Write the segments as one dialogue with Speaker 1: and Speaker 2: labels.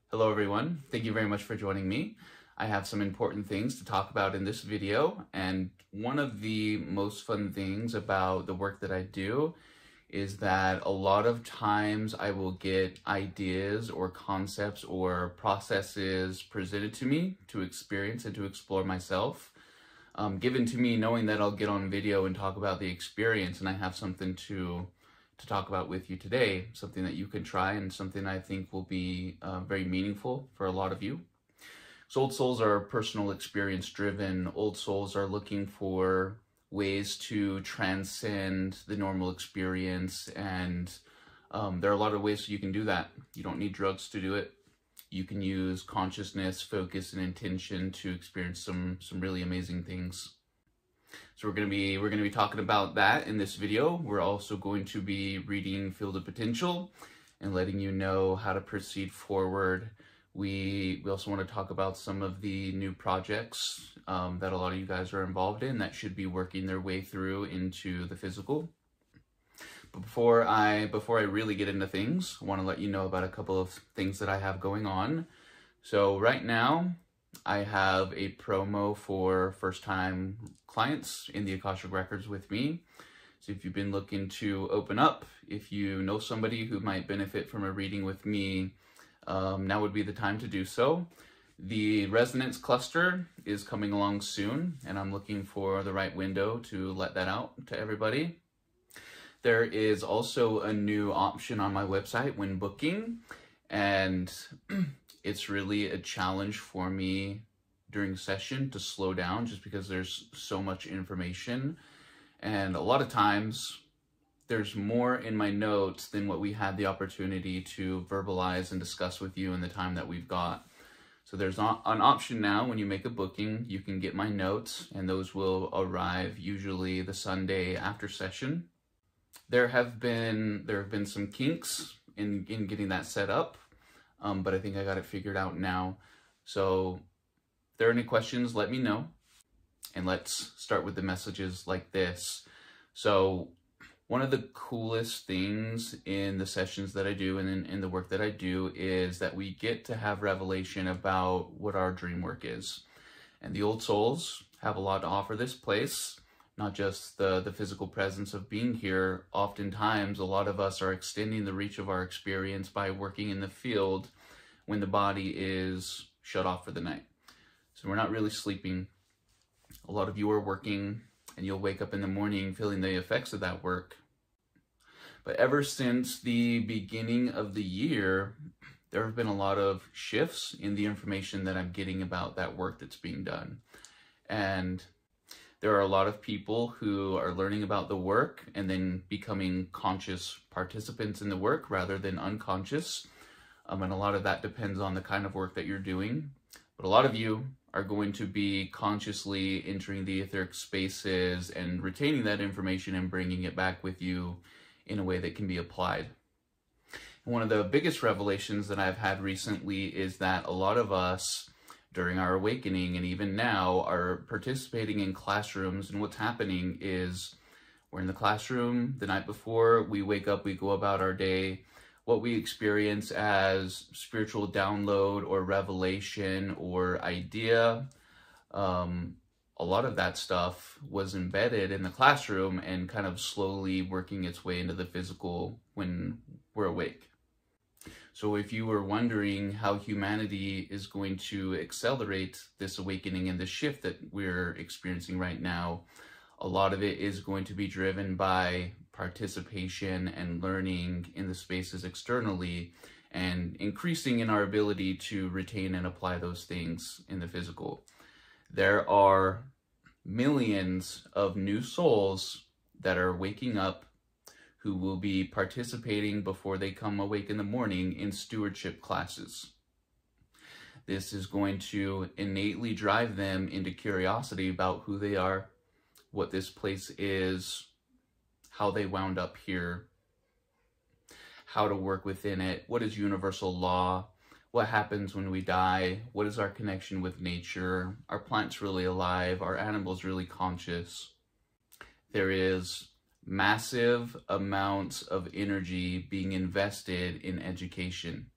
Speaker 1: Hello everyone, thank you very much for joining me. I have some important things to talk about in this video, and one of the most fun things about the work that I do is that a lot of times I will get ideas or concepts or processes presented to me to experience and to explore myself, given to me knowing that I'll get on video and talk about the experience, and I have something to talk about with you today, something that you can try and something I think will be very meaningful for a lot of you. So old souls are personal experience driven. Old souls are looking for ways to transcend the normal experience, and there are a lot of ways you can do that. You don't need drugs to do it. You can use consciousness, focus, and intention to experience some really amazing things. So we're going to be talking about that in this video. We're also going to be reading Field of Potential and letting you know how to proceed forward. We also want to talk about some of the new projects that a lot of you guys are involved in that should be working their way through into the physical. But before I really get into things, I want to let you know about a couple of things that I have going on. So right now, I have a promo for first-time clients in the Akashic Records with me. So if you've been looking to open up, if you know somebody who might benefit from a reading with me, now would be the time to do so. The Resonance Cluster is coming along soon, and I'm looking for the right window to let that out to everybody. There is also a new option on my website when booking, and it's really a challenge for me during session to slow down just because there's so much information. And a lot of times there's more in my notes than what we had the opportunity to verbalize and discuss with you in the time that we've got. So there's an option now when you make a booking, you can get my notes, and those will arrive usually the Sunday after session. There have been some kinks in getting that set up. But I think I got it figured out now. So if there are any questions, let me know. And let's start with the messages like this. So one of the coolest things in the sessions that I do and in the work that I do is that we get to have revelation about what our dream work is. And the old souls have a lot to offer this place, not just the physical presence of being here. Oftentimes, a lot of us are extending the reach of our experience by working in the field when the body is shut off for the night. So we're not really sleeping. A lot of you are working, and you'll wake up in the morning feeling the effects of that work. But ever since the beginning of the year, there have been a lot of shifts in the information that I'm getting about that work that's being done. And there are a lot of people who are learning about the work and then becoming conscious participants in the work rather than unconscious. And a lot of that depends on the kind of work that you're doing. But a lot of you are going to be consciously entering the etheric spaces and retaining that information and bringing it back with you in a way that can be applied. And one of the biggest revelations that I've had recently is that a lot of us during our awakening and even now are participating in classrooms, and what's happening is we're in the classroom the night before, we wake up, we go about our day. What we experience as spiritual download or revelation or idea, a lot of that stuff was embedded in the classroom and kind of slowly working its way into the physical when we're awake. So if you were wondering how humanity is going to accelerate this awakening and the shift that we're experiencing right now, a lot of it is going to be driven by participation and learning in the spaces externally and increasing in our ability to retain and apply those things in the physical. There are millions of new souls that are waking up who will be participating before they come awake in the morning in stewardship classes. This is going to innately drive them into curiosity about who they are, what this place is, how they wound up here, how to work within it, what is universal law, what happens when we die, what is our connection with nature, are plants really alive, are animals really conscious. There is massive amounts of energy being invested in education.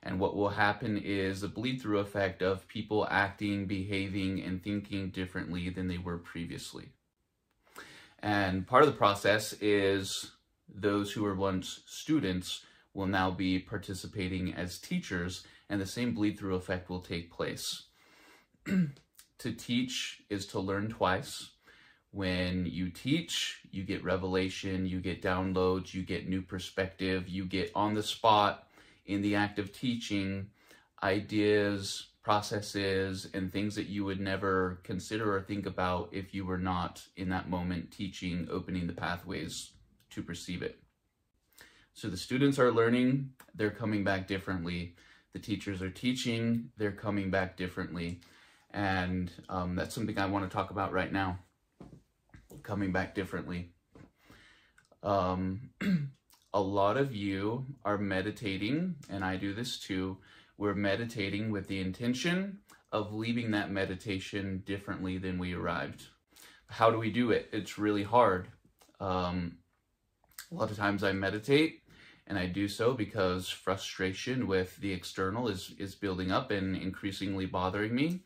Speaker 1: And what will happen is a bleed-through effect of people acting, behaving, and thinking differently than they were previously. And part of the process is those who were once students will now be participating as teachers, and the same bleed-through effect will take place. To teach is to learn twice. When you teach, you get revelation, you get downloads, you get new perspective, you get on the spot, in the act of teaching, ideas, processes, and things that you would never consider or think about if you were not in that moment teaching, opening the pathways to perceive it. So the students are learning, they're coming back differently. The teachers are teaching, they're coming back differently. And that's something I want to talk about right now. Coming back differently. A lot of you are meditating, and I do this too. We're meditating with the intention of leaving that meditation differently than we arrived. How do we do it? It's really hard. A lot of times I meditate, and I do so because frustration with the external is building up and increasingly bothering me.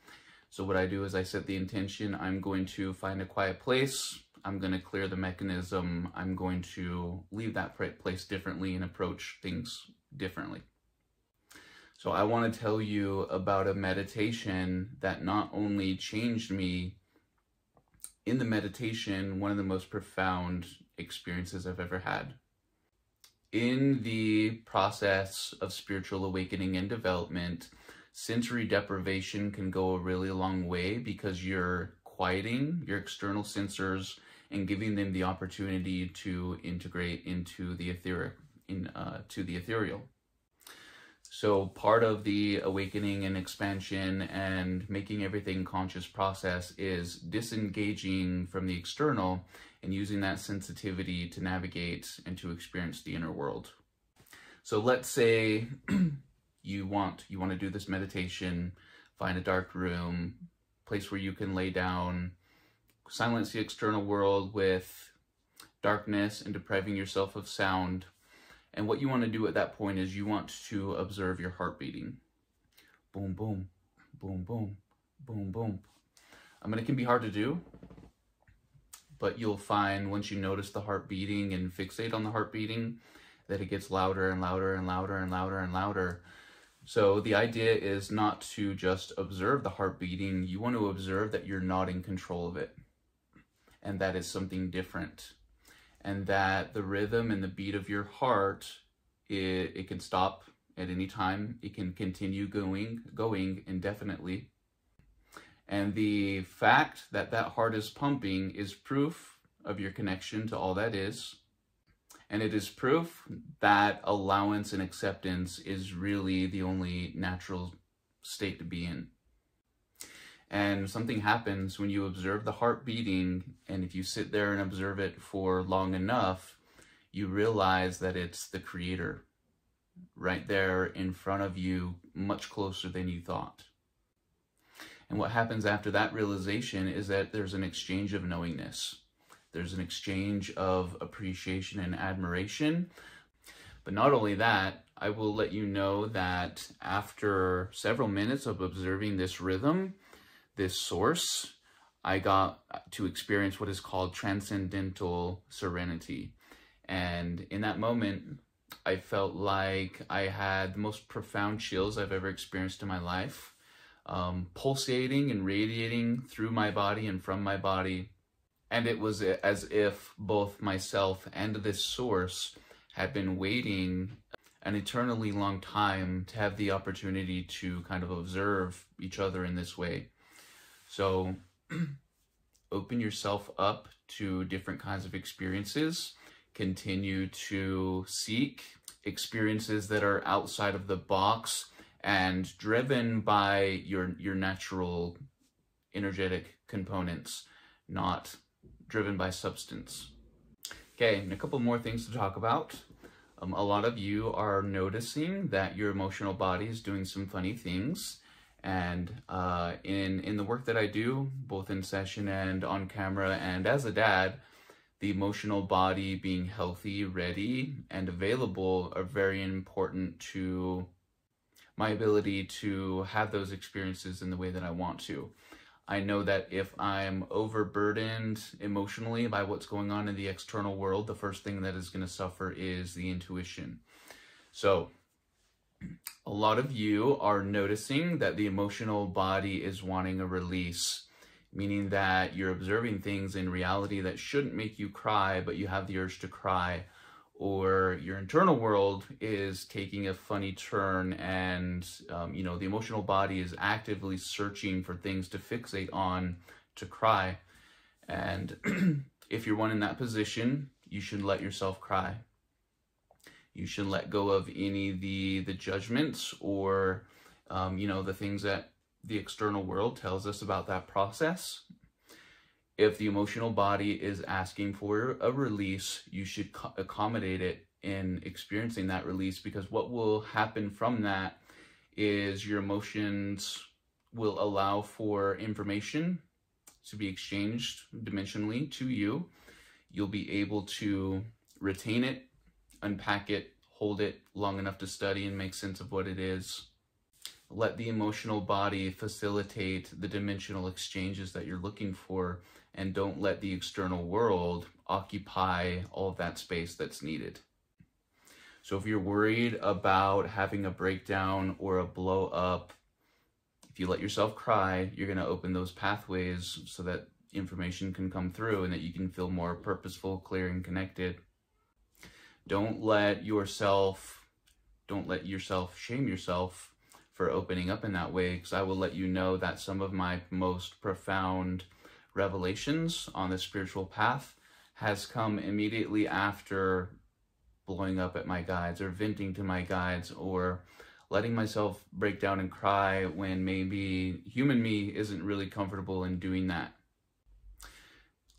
Speaker 1: So what I do is I set the intention, I'm going to find a quiet place, I'm going to clear the mechanism, I'm going to leave that place differently and approach things differently. So I want to tell you about a meditation that not only changed me in the meditation, one of the most profound experiences I've ever had. In the process of spiritual awakening and development, sensory deprivation can go a really long way because you're quieting your external sensors and giving them the opportunity to integrate into the etheric, to the ethereal. So part of the awakening and expansion and making everything conscious process is disengaging from the external and using that sensitivity to navigate and to experience the inner world. So let's say you want to do this meditation, find a dark room, place where you can lay down, silence the external world with darkness and depriving yourself of sound. And what you want to do at that point is you want to observe your heart beating. Boom, boom, boom, boom, boom, boom. It can be hard to do, but you'll find once you notice the heart beating and fixate on the heart beating, that it gets louder and louder and louder and louder and louder. So the idea is not to just observe the heart beating, you want to observe that you're not in control of it. And that is something different. And that the rhythm and the beat of your heart, it can stop at any time. It can continue going indefinitely. And the fact that that heart is pumping is proof of your connection to all that is. And it is proof that allowance and acceptance is really the only natural state to be in. And something happens when you observe the heart beating, and if you sit there and observe it for long enough, you realize that it's the Creator right there in front of you, much closer than you thought. And what happens after that realization is that there's an exchange of knowingness. There's an exchange of appreciation and admiration. But not only that, I will let you know that after several minutes of observing this rhythm, this source, I got to experience what is called transcendental serenity. And in that moment, I felt like I had the most profound chills I've ever experienced in my life, pulsating and radiating through my body and from my body. And it was as if both myself and this source had been waiting an eternally long time to have the opportunity to kind of observe each other in this way. So open yourself up to different kinds of experiences. Continue to seek experiences that are outside of the box and driven by your natural energetic components, not driven by substance. Okay, and a couple more things to talk about. A lot of you are noticing that your emotional body is doing some funny things. And in the work that I do, both in session and on camera and as a dad, the emotional body being healthy, ready, and available are very important to my ability to have those experiences in the way that I want to. I know that if I'm overburdened emotionally by what's going on in the external world, the first thing that is going to suffer is the intuition. So a lot of you are noticing that the emotional body is wanting a release, meaning that you're observing things in reality that shouldn't make you cry, but you have the urge to cry, or your internal world is taking a funny turn, and the emotional body is actively searching for things to fixate on to cry. And if you're one in that position, you should let yourself cry. You should let go of any of the judgments or the things that the external world tells us about that process. If the emotional body is asking for a release, you should accommodate it in experiencing that release, because what will happen from that is your emotions will allow for information to be exchanged dimensionally to you. You'll be able to retain it, unpack it, hold it long enough to study and make sense of what it is. Let the emotional body facilitate the dimensional exchanges that you're looking for, and don't let the external world occupy all of that space that's needed. So if you're worried about having a breakdown or a blow up, if you let yourself cry, you're going to open those pathways so that information can come through and that you can feel more purposeful, clear, and connected. Don't let yourself shame yourself for opening up in that way, because I will let you know that some of my most profound revelations on the spiritual path has come immediately after blowing up at my guides, or venting to my guides, or letting myself break down and cry when maybe human me isn't really comfortable in doing that.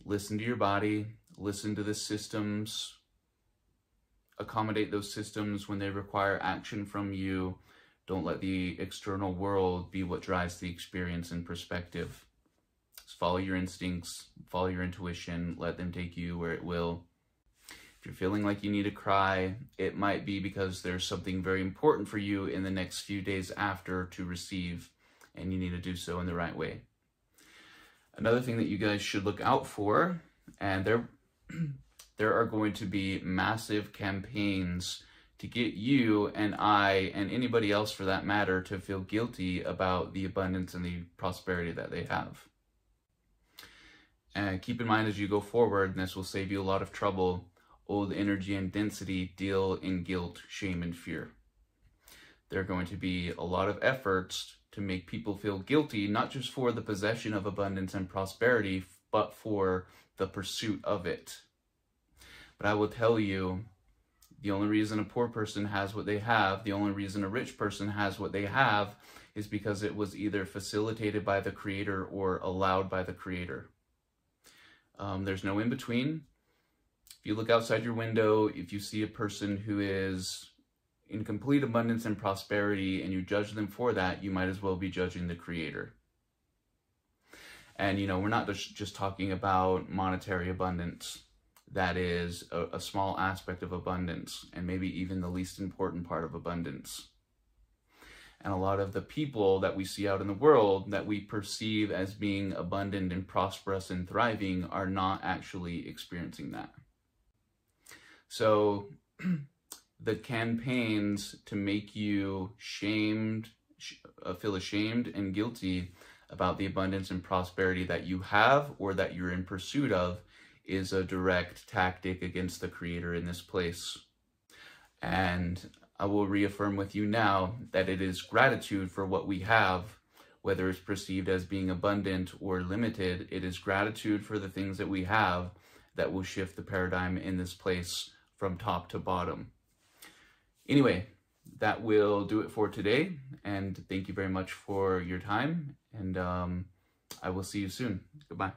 Speaker 1: Listen to your body, listen to the systems, accommodate those systems when they require action from you. Don't let the external world be what drives the experience and perspective. Just follow your instincts, follow your intuition, let them take you where it will. If you're feeling like you need to cry, it might be because there's something very important for you in the next few days after to receive, and you need to do so in the right way. Another thing that you guys should look out for, and there are going to be massive campaigns to get you and I and anybody else for that matter to feel guilty about the abundance and the prosperity that they have. And keep in mind as you go forward, and this will save you a lot of trouble, old energy and density deal in guilt, shame, and fear. There are going to be a lot of efforts to make people feel guilty, not just for the possession of abundance and prosperity, but for the pursuit of it. But I will tell you, the only reason a poor person has what they have, the only reason a rich person has what they have, is because it was either facilitated by the Creator or allowed by the Creator. There's no in between. If you look outside your window, if you see a person who is in complete abundance and prosperity and you judge them for that, you might as well be judging the Creator. And, we're not just talking about monetary abundance. That is a small aspect of abundance, and maybe even the least important part of abundance. And a lot of the people that we see out in the world that we perceive as being abundant and prosperous and thriving are not actually experiencing that. So the campaigns to make you feel ashamed and guilty about the abundance and prosperity that you have or that you're in pursuit of is a direct tactic against the Creator in this place. And I will reaffirm with you now that it is gratitude for what we have, whether it's perceived as being abundant or limited. It is gratitude for the things that we have that will shift the paradigm in this place from top to bottom. Anyway, that will do it for today, and thank you very much for your time, and I will see you soon. Goodbye.